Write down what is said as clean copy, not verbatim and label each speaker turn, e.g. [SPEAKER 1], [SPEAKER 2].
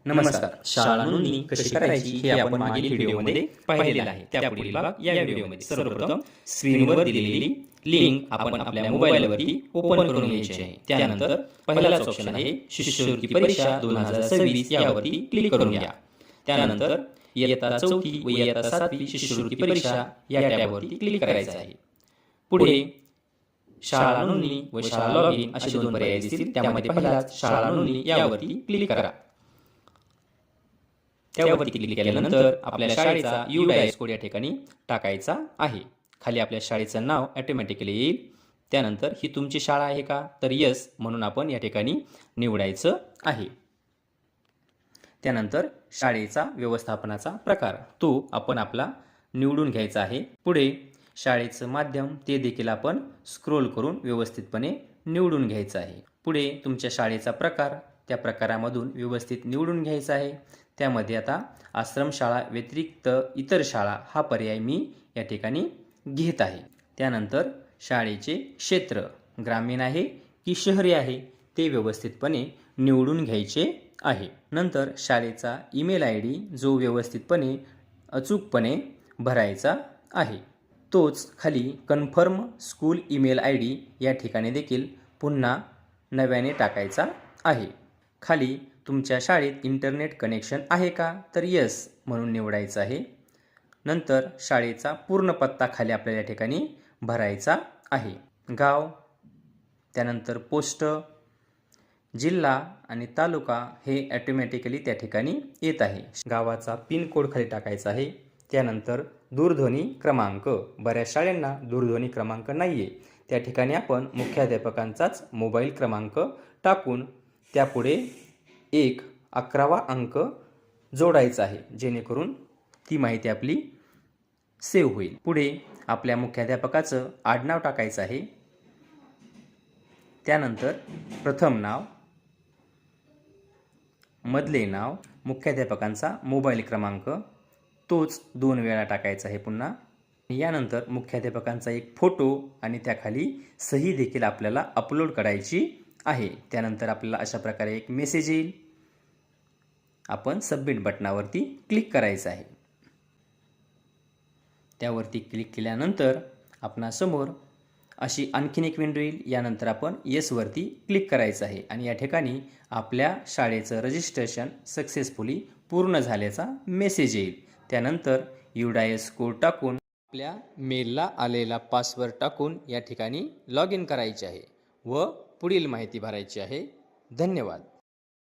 [SPEAKER 1] नमस्कार. शाळा नोंदणी कशी करायची हे आपण मागील व्हिडिओमध्ये पाहिलेलं आहे. त्यापुढील भाग या व्हिडिओमध्ये. सर्वप्रथम स्क्रीनवर दिलेली लिंक आपण आपल्या मोबाईलवरती ओपन करून घ्यायची आहे. त्यानंतर पहिलाच ऑप्शन आहे शिष्यवृत्ती परीक्षा 2026 यावरती क्लिक करून घ्या. त्यानंतर इयत्ता 4थी व इयत्ता 7वी शिष्यवृत्ती परीक्षा या टॅबवरती क्लिक करायचं आहे. पुढे शाळा नोंदणी व शाळा लॉगिन असे दोन पर्याय दिसतील. त्यामध्ये पहिलाच शाळा नोंदणी यावरती क्लिक करा. त्यावरती क्लिक केल्यानंतर आपल्या शाळेचा UDIS कोड या ठिकाणी टाकायचा आहे. खाली आपल्या शाळेचं नाव ऑटोमॅटिकली येईल. त्यानंतर ही तुमची शाळा आहे का, तर यस म्हणून आपण या ठिकाणी निवडायचं आहे. त्यानंतर शाळेचा व्यवस्थापनाचा प्रकार तो आपण आपला निवडून घ्यायचा आहे. पुढे शाळेचं माध्यम ते देखील आपण स्क्रोल करून व्यवस्थितपणे निवडून घ्यायचं आहे. पुढे तुमच्या शाळेचा प्रकार त्या प्रकारामधून व्यवस्थित निवडून घ्यायचा आहे. त्यामध्ये आता आश्रमशाळा व्यतिरिक्त इतर शाळा हा पर्याय मी या ठिकाणी घेत आहे. त्यानंतर शाळेचे क्षेत्र ग्रामीण आहे की शहरी आहे ते व्यवस्थितपणे निवडून घ्यायचे आहे. नंतर शाळेचा ईमेल ID जो व्यवस्थितपणे अचूकपणे भरायचा आहे. तोच खाली कन्फर्म स्कूल ईमेल ID या ठिकाणी देखील पुन्हा नव्याने टाकायचा आहे. खाली तुमच्या शाळेत इंटरनेट कनेक्शन आहे का, तर यस म्हणून निवडायचं आहे. नंतर शाळेचा पूर्ण पत्ता खाली आपल्याला या ठिकाणी भरायचा आहे. गाव, त्यानंतर पोस्ट, जिल्हा आणि तालुका हे ऑटोमॅटिकली त्या ठिकाणी येत आहे. गावाचा पिन कोड खाली टाकायचा आहे. त्यानंतर दूरध्वनी क्रमांक, बऱ्याच शाळांना दूरध्वनी क्रमांक नाही आहे. त्या ठिकाणी आपण मुख्याध्यापकांचाच मोबाईल क्रमांक टाकून त्यापुढे 11वा अंक जोडायचा आहे, जेणेकरून ती माहिती आपली सेव्ह होईल. पुढे आपल्या मुख्याध्यापकाचं आडनाव टाकायचं आहे. त्यानंतर प्रथम नाव, मधले नाव, मुख्याध्यापकांचा मोबाईल क्रमांक तोच 2 वेळा टाकायचा आहे पुन्हा. यानंतर मुख्याध्यापकांचा एक फोटो आणि त्याखाली सही देखील आपल्याला अपलोड करायची आहे. त्यानंतर आपल्याला अशा प्रकारे एक मेसेज येईल. आपण सबमिट बटनावरती क्लिक करायचं आहे. त्यावरती क्लिक केल्यानंतर आपणासमोर अशी आणखीन एक विंडो येईल. यानंतर आपण येसवरती क्लिक करायचं आहे आणि या ठिकाणी आपल्या शाळेचं रजिस्ट्रेशन सक्सेसफुली पूर्ण झाल्याचा मेसेज येईल. त्यानंतर UDIS कोड टाकून आपल्या मेलला आलेला पासवर्ड टाकून या ठिकाणी लॉग इन करायचे आहे व पुढील माहिती भरायची आहे. धन्यवाद.